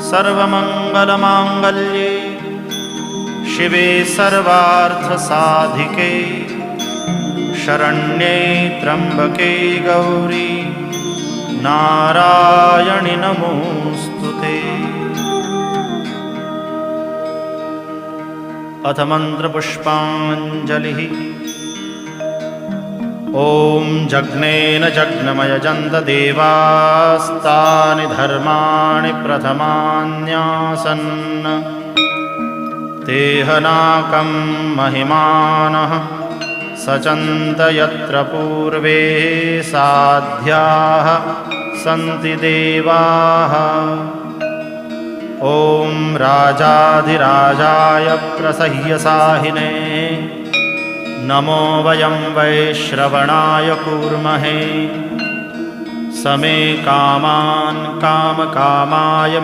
सर्वमङ्गलमाङ्गल्ये शिवे सर्वार्थसाधिके शरण्ये त्र्यम्बके गौरी नारायणि नमोऽस्तुते। अथ मन्त्रपुष्पाञ्जलिः। ॐ जग्नेन जग्नमयजन्त देवास्तानि धर्माणि प्रथमान्यासन् तेहनाकं महिमानः सचन्त यत्र पूर्वे साध्याः सन्ति देवाः। ॐ राजाधिराजाय प्रसह्यसाहिने नमो वयं वैश्रवणाय कूर्महे। समे कामान् कामकामाय